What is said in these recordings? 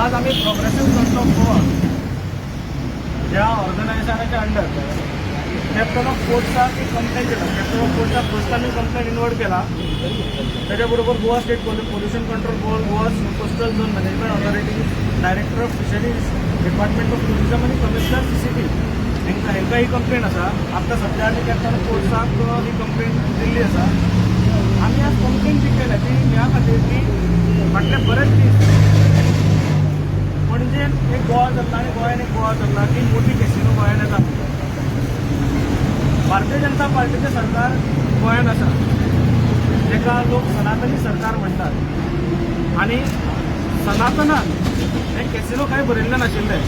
आज आम्ही progressive front of Goa या ऑर्गनायझेशनाच्या अंडर कॅप्टन ऑफ कोर्टचा एक कंप्लेंट केला. कॅप्टन ऑफ कोर्टचा फर्स्ट आम्ही कंप्लेंट इन्व्हॉल्व केला. त्याच्याबरोबर Goa state pollution control board, Goa coastal zone management authority, director of fisheries, department of tourism आणि कमिशनर CCT हांकां ही कंप्लेंट आसा. आतां सध्या आमी कॅप्टन ऑफ कोर्टसाक ही कंप्लेंट दिल्ली आसा. आमी आज कंप्लेंट जी केल्या ती ह्या खातीर की फाटले बरेच दीस म्हणजे एक गोवा चल्ला आणि गोंयान एक गोवा चल्ला की मोठी कॅसिनो गोंयान येता. भारतीय जनता पार्टीचें सरकार गोंयान आसा, जेका लोक सनातनी सरकार म्हणटात. आणि सनातनान हे कॅसिनो कांय बरयल्लें नाशिल्लें,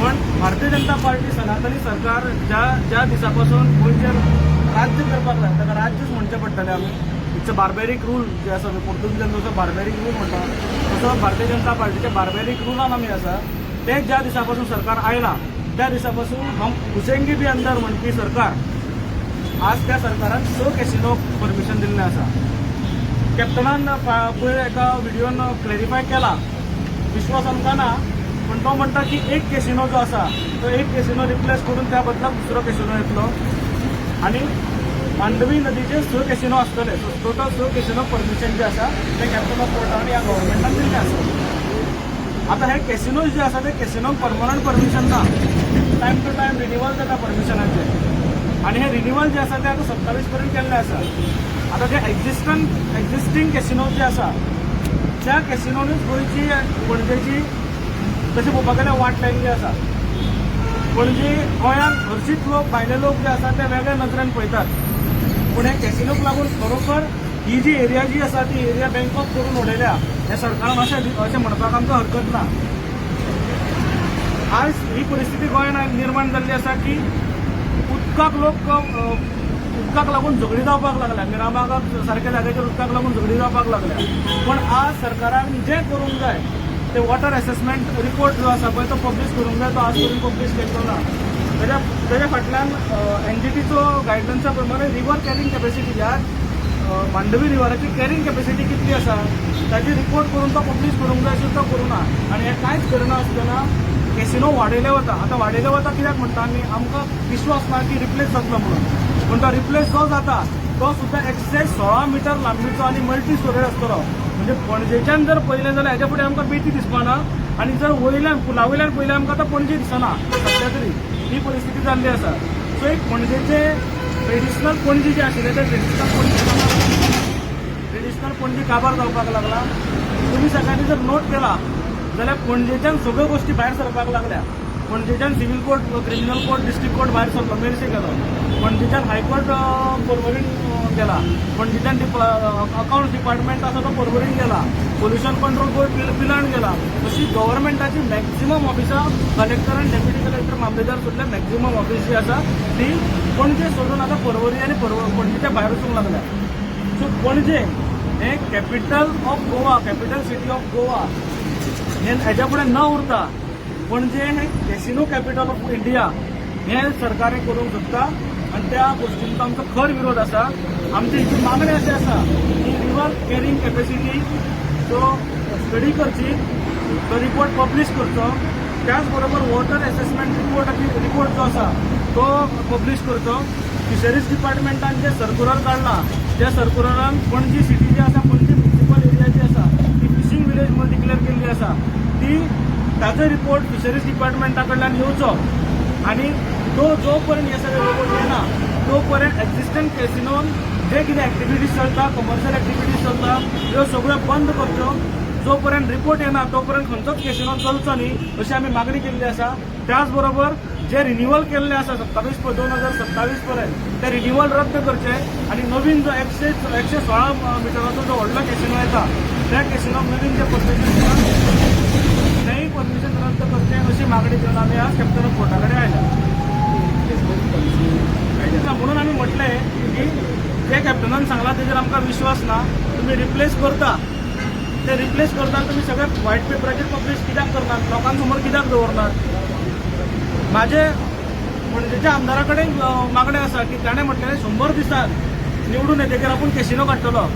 पण भारतीय जनता पार्टी सनातनी सरकार ज्या दिसा पासून गोंयचेर राज्य करपाक लागता, ताका राज्यच म्हणचें पडटलें आमी. इट्स अ बार्बेरीक रूल जे आसा पोर्तुगीजान जसो बार्बेरीक रूल म्हणटा तसो भारतीय जनता पार्टीचे बार्बेरीक रूलान आमी आसा. ते ज्या दिसा पासून सरकार आयला त्या दिसा पासून हम घुसेंगे भी अंदर म्हणपी सरकार आज त्या सरकारान 6 कॅसिनो परमिशन दिल्लें आसा. कॅप्टनान पयर एका व्हिडिओन क्लॅरिफाय केला, विश्वास आमकां ना, पण तो म्हणटा की एक कॅसिनो जो आसा तो एक कॅसिनो रिप्लेस करून त्या बदलाक दुसरो कॅसिनो येतलो आणि मांडवी नदीचे 6 कॅसिनो आसतले. सो टोटल 6 कॅसिनो परमिशन जे आसा ते कॅप्टन ऑफ कोर्टान ह्या गव्हर्मेंटान दिल्लें आसा. आता हे कॅसिनोज जे आसा ते कॅसिनोक परमनंट परमिशन ना, टायम टू टायम रिन्युअल जाता परमिशनाचे. आणि हे रिन्युअल जे आसा ते आता 27 पर्यंत केल्ले आसा. आता जे एक्झिस्टींग कॅसिनो जे आसा त्या कॅसिनोनूच गोंयची पणजेची तशें पळोवपाक गेल्यार वाट लायिल्ली आसा. पणजे गोंयांत हरशींच लोक भायले लोक जे आसा ते वेगळ्या नजरेन पळयतात. पूण हे कॅसिनोक लागून खरोखर ही जी एरिया जी आसा ती एरिया बँक ऑफ करून उडयल्या हे सरकारान अशें म्हणपाक आमकां हरकत ना. आज ही परिस्थिती गोंयांत निर्माण जाल्ली आसा की उदकाक लागून झगडी जावपाक लागल्या. मिरामागाक सारख्या जाग्याचेर उदकाक लागून झगडी जावपाक लागल्या. पण आज सरकारान जें करूंक जाय ते वॉटर असेसमेंट रिपोर्ट जो आसा पळय तो पब्लीश करूंक जाय. तो आज पर्यंत पब्लीश केल्लो ना. तेज्या फाटल्यान NGTचो गायडलायन्सा प्रमाणे रिवर कॅरींग कॅपेसिटी ह्या मांडवी रिवराची कॅरींग कॅपेसिटी कितली आसा ताची रिपोर्ट करून तो पब्लीश करूंक जाय, सुद्दां करूना. आनी हे कांयच करना आसतना कॅसिनो वाडयले वता. आतां वाडयले वता कित्याक म्हणटा आमी, आमकां विश्वास ना की रिप्लेस जातलो म्हणून. पूण तो रिप्लेस जो जाता तो सुद्दां 116 मीटर लांबीचो आनी मल्टी स्टोरेज आसतलो. म्हणजे पणजेच्यान जर पयलें जाल्यार हेच्या फुडें आमकां बेटी दिसपाना. आनी जर वयल्यान पुला वयल्यान पयलें आमकां आतां पणजे दिसना. सध्या तरी ही परिस्थिती जाल्ली आसा. सो एक पणजेचे ट्रेडिशनल पणजी जे आशिल्ले ते ट्रेडिशनल पणजी काबार जावपाक लागला. तुमी सगळ्यांनी जर नोट केला जाल्यार पणजेच्यान सगळ्यो गोष्टी भायर सरपाक लागल्या. पणजेच्यान civil court, criminal court, district court भायर सरलो, मेर्शे गेलो. पणजेच्यान हायकोर्ट पर्वरीन गेला. पणजेच्यान अकाउंट्स डिपार्टमेंट आसा तो पर्वरीन गेला. पोल्युशन कंट्रोल बोर्ड पिलांड गेला. अशी गव्हर्मेंटाची मॅक्झिमम ऑफिसां कलेक्टर आनी डेप्युटी कलेक्टर मामलेदार सुद्दां मॅक्झिमम ऑफिस जी आसा ती पणजे सोडून आतां पर्वरी आनी पणजेच्या भायर वचूंक लागल्या. सो पणजे हे capital of Goa, capital city of Goa हेच्या फुडें न उरता पणजे हे कॅसिनो कॅपिटल ऑफ इंडिया हे सरकारें करूंक सोदता. आनी त्या गोष्टींचो आमचो खर विरोध आसा. आमची हिची मागणी अशी आसा की रिवर कॅरींग कॅपेसिटी तो स्टडी करची, तो रिपोर्ट पब्लीश करचो. त्याच बरोबर वॉटर असेसमेंट रिपोर्ट जो आसा तो पब्लीश करचो. फिशरीज डिपार्टमेंटान जे सर्क्युलर काडला त्या सर्क्युलरान पणजी सिटी जी आसा, पणजी म्युनिसिपल एरिया जी आसा ती फिशींग विलेज म्हणून डिक्लेअर केल्ली आसा. ती ताचो रिपोर्ट फिशरीज डिपार्टमेंटा कडल्यान येवचो. आनी जो पर्यंत हे सगळे रिपोर्ट येना तो पर्यंत एक्झिस्टंट कॅसिनोन जे कितें एक्टिविटीज चलता, कमर्शियल एक्टिविटीज चलता ह्यो सगळ्यो बंद करच्यो. जो पर्यंत रिपोर्ट येना तो पर्यंत खंयचोच कॅसिनो चलचो न्ही अशी आमी मागणी केल्ली आसा. त्याच बरोबर जे रिन्युअल केल्ले आसा 2027 पर्यंत ते रिन्युअल रद्द करचे आनी नवीन जो 116 मिटराचो जो व्हडलो कॅसिनो येता त्या कॅसिनोक नवीन जे परमिशन तेंय परमिशन रद्द करचे अशी मागणी घेवन आमी आज कॅप्टन ऑफ कोर्टा कडेन आयल्या. म्हणून आमी म्हटलें की जे कॅप्टनान सांगला तेजेर आमकां विश्वास ना. तुमी रिप्लेस करता ते रिप्लेस करता तुमी सगळ्या व्हाईट पेपराचेर पब्लीश कित्याक करनात, लोकांसमोर कित्याक दवरनात. म्हाजे पणजेच्या आमदारा कडेन मागणें आसा की ताणें म्हटलें 100 दिसांक निवडून येतकीर आपूण कॅसिनो काडटलो.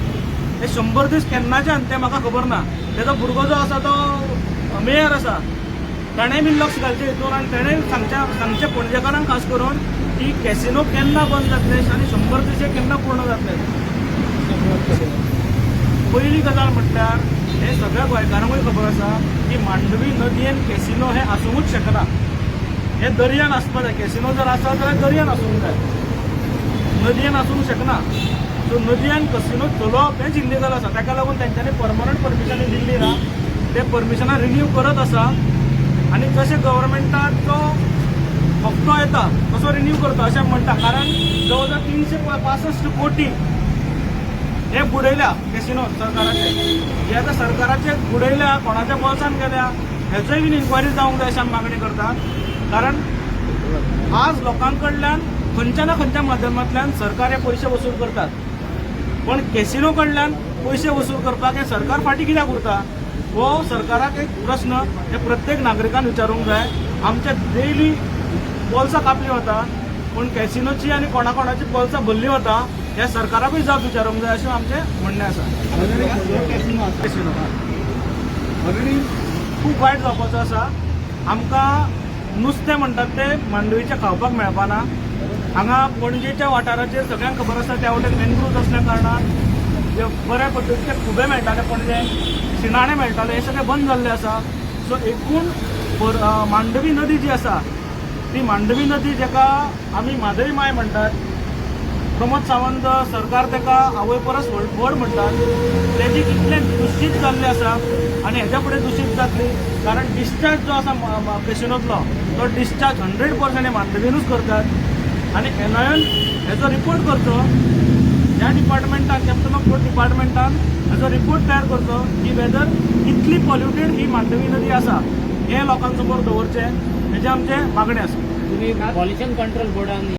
हे 100 दीस केन्नाच्यान तें म्हाका खबर ना. तेजो भुरगो जो आसा तो मेयर आसा ताणें बीन लक्ष घालचें हितून आनी ताणें सांगचें पणजेकारांक खास करून की कॅसिनो केन्ना बंद जातले आनी 100% केन्ना पूर्ण जातले. पयली गजाल म्हटल्यार हे सगळ्या गोंयकारांकूय खबर आसा की मांडवी नदयेन कॅसिनो हे आसूंकूच शकना. हे दर्यान आसपा जाय. कॅसिनो जर आसा जाल्यार दर्यान आसूंक जाय, नदयेन आसूंक शकना. सो नदयान कॅसिनो चलोवप हेच इल्लिगल आसा. ताका लागून तांच्यांनी परमनंट परमिशनी दिल्ली ना, ते परमिशनां रिन्यू करत आसा आनी जशें गव्हर्मेंटाचो हप्तो येता तसो रिन्यू करता अशें म्हणटा. कारण जवळ जवळ 365 कोटी हे बुडयल्या कॅसिनो सरकाराचे. हे आतां सरकाराचे बुडयल्या, कोणाच्या बोल्सान गेल्या हेचोय बीन इन्क्वायरी जावंक जाय अशी आमी मागणी करता. कारण आज लोकां कडल्यान खंयच्या ना खंयच्या माध्यमांतल्यान सरकार हे पयशे वसूल करतात, पण कॅसिनो कडल्यान पयशे वसूल करपाक हे सरकार फाटीं कित्याक उरता हो सरकाराक एक प्रश्न हे प्रत्येक नागरिकान विचारूंक जाय. आमच्या डेली बोल्सां कापली वता, पूण कॅसिनोची आनी कोणाची बोल्सां भरली वता हे सरकाराकूय जाप विचारूंक जाय अशें आमचें म्हणणें आसा. कॅसिनो खूब वायट जावपाचो आसा. आमकां नुस्तें म्हणटात ते मांडवीचें खावपाक मेळपाना. हांगा पणजेच्या वाठाराचेर सगळ्यांक खबर आसा त्या वाटेन मॅनग्रुव्ज आसल्या कारणान जे बऱ्या पद्दतीचे खुबे मेळटाले पणजे, शिणाणे मेळटाले, हे सगळे बंद जाल्ले आसा. सो एकूण मांडवी नदी जी आसा ती मांडवी नदी जेका आमी माधवी माय म्हणटात, प्रमोद सावंत सरकार तेका आवय परस व्हड म्हणटात, तेजी इतलें दुशीत जाल्लें आसा आनी हेच्या फुडें दुशीत जातली. कारण डिस्चार्ज जो आसा कॅसिनोतलो तो डिस्चार्ज 100% हे मांडवीनूच करतात आनी एनआयएन हेचो रिपोर्ट करचो. ह्या डिपार्टमेंटान कॅप्टन ऑफ पोर्ट डिपार्टमेंटान हेचो रिपोर्ट तयार करचो की वेदर कितली पॉल्युटेड ही मांडवी नदी आसा हे लोकांसमोर दवरचें. हेजे आमचे मागणें आसा. तुम्ही पॉल्युशन कंट्रोल बोर्डान